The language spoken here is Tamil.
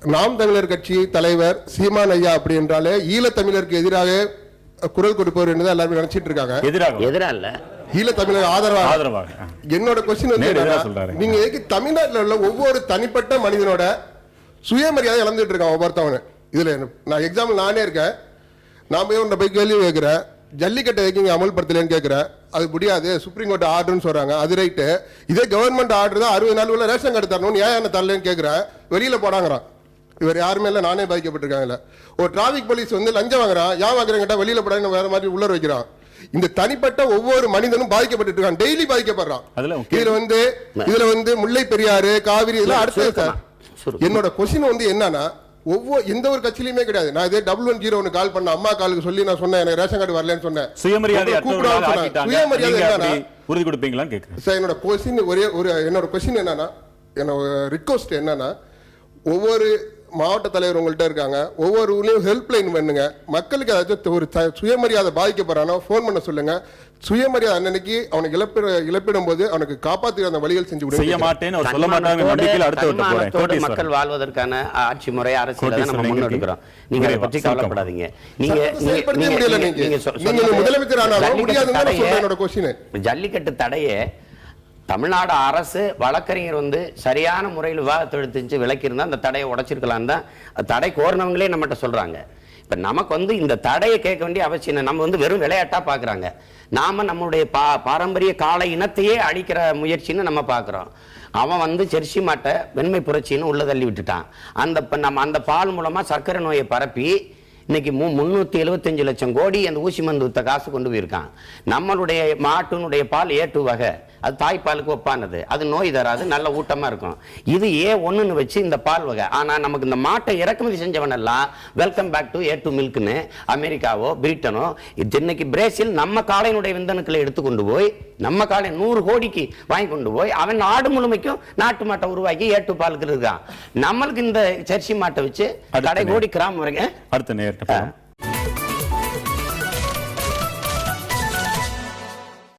நாம் தமிழர் கட்சி தலைவர் சீமான் ஐயா அப்படி என்றாலே ஈழத்தமிழருக்கு எதிராக குரல் கொடுப்பவர் என்று எல்லாரும் நினைச்சிட்டு இருக்காங்க. எதிராக இல்ல, ஈழத்தமிழர் ஆதரவாக. என்னோட கொஸ்டின் வந்து நீங்க எதுக்கு தமிழ்நாட்டில் உள்ள ஒவ்வொரு தனிப்பட்ட மனிதனோட சுயமரியாதை இழந்துட்டு இருக்கான் ஒவ்வொருத்தவனு? இதுல நான் எக்ஸாம்பிள் நானே இருக்கேன். நான் போய் உன்னை போய் கேள்வி கேட்கிறேன், ஜல்லிக்கட்டை எதுக்கு அமல்படுத்தலன்னு கேட்கிறேன். அது முடியாது, சுப்ரீம் கோர்ட் ஆர்டர்னு சொல்றாங்க. அது ரைட்டு. இதே கவர்மெண்ட் ஆர்டர் தான் 60 நாள் உள்ள ரேஷன் கார்டு தரணும்னு ஏன் என்ன தரலன்னு கேட்கிறேன். வெளியில போடாங்கிறான். இவர் யாருமே இல்லை, நானே பாதிக்கப்பட்டிருக்காங்கல்ல. ஒரு டிராபிக் போலீஸ் வந்து லஞ்சம் வாங்குறான், ஏன் வாங்குறேன் கேட்டா வெளியில போடாங்க வேற மாதிரி உள்ள வைக்கிறான். இந்த தனிப்பட்ட ஒவ்வொரு மனிதனும் பாதிக்கப்பட்டு இருக்கான், டெய்லி பாதிக்கப்படுறான். இதுல வந்து முல்லை பெரியாறு காவிரி இதெல்லாம் அடுத்தது சார். என்னோட கொஸ்டின் வந்து என்னன்னா, எந்த ஒரு கட்சியிலுமே கிடையாது. நான் இதே 110 கால் பண்ண அம்மா காலுக்கு சொல்லி நான் சொன்னேன் எனக்கு ரேஷன் கார்டு வரலன்னு சொன்னேன். சுயமரியாதை உறுதி கொடுப்பீங்களான்னு கேட்கிறேன் சார். என்னோட கொஸ்டின் என்னோட கொஸ்டின் என்னன்னா, என்னோட ரிக்வஸ்ட் என்னன்னா, ஒவ்வொரு மாவட்ட தலைவர் உங்கள்கிட்ட இருக்காங்க, ஒவ்வொரு ஊர்லயும் ஹெல்ப்லைன் பண்ணுங்க. மக்களுக்கு ஏதாச்சும் ஒரு சுயமரியாதை பாதிக்கப்படுறானோ ஃபோன் பண்ண சொல்லுங்க. சுயமரியாதை அன்னைக்கு அவனுக்கு இழப்பிடும் போது அவனுக்கு காப்பாற்ற அந்த வழிகள் செஞ்சு மக்கள் வாழ்வதற்கான ஆட்சி முறை அரசியல் நம்ம முன்னெடுக்கிறோம். நீங்க அதை பற்றி கவலைப்படாதீங்க. முதலமைச்சர் ஆனாலும் முடியாது. ஜல்லிக்கட்டு தடையே தமிழ்நாடு அரசு வழக்கறிஞர் வந்து சரியான முறையில் விவாதத்தை விளக்கியிருந்தா அந்த தடையை உடைச்சிருக்கலாம் தான் தடை கோரினவங்களே நம்மகிட்ட சொல்றாங்க. இப்ப நமக்கு வந்து இந்த தடையை கேட்க வேண்டிய அவசியம் நம்ம வந்து வெறும் விளையாட்டா பாக்குறாங்க. நாம நம்மளுடைய பாரம்பரிய கால இனத்தையே அழிக்கிற முயற்சின்னு நம்ம பாக்குறோம். அவன் வந்து ஜெர்சி மாட்டை வெண்மை புரட்சின்னு உள்ள தள்ளி விட்டுட்டான். அந்த பால் மூலமா சர்க்கரை நோயை பரப்பி இன்னைக்கு 375 லட்சம் கோடி அந்த ஊசி மருந்து வித்த காசு கொண்டு போயிருக்கான். நம்மளுடைய மாட்டினுடைய பால் A2 வகை, அது தாய்ப்பாலுக்கு ஒப்பானது, அது நோய் தராது, நல்ல ஊட்டமா இருக்கும். இது A1ன்னு வச்சு இந்த பால் வகை. ஆனா நமக்கு இந்த மாட்டை இறக்குமதி செஞ்சவன் எல்லாம் வெல்கம் பேக் டு A2 மில்க்னு அமெரிக்காவோ பிரிட்டனோ இன்னைக்கு பிரேசில் நம்ம காளையினுடைய விந்தணுக்களை எடுத்துக்கொண்டு போய் நம்ம காளை 100 கோடிக்கு வாங்கி கொண்டு போய் அவன் நாடு முழுமைக்கும் நாட்டு மாட்டை உருவாக்கி A2 பாலுக்கு இருக்கான். நம்மளுக்கு இந்த ஜெர்சி மாட்டை வச்சு கடை கோடி கிராமம் வரைக்கும் அடுத்த நேரத்தை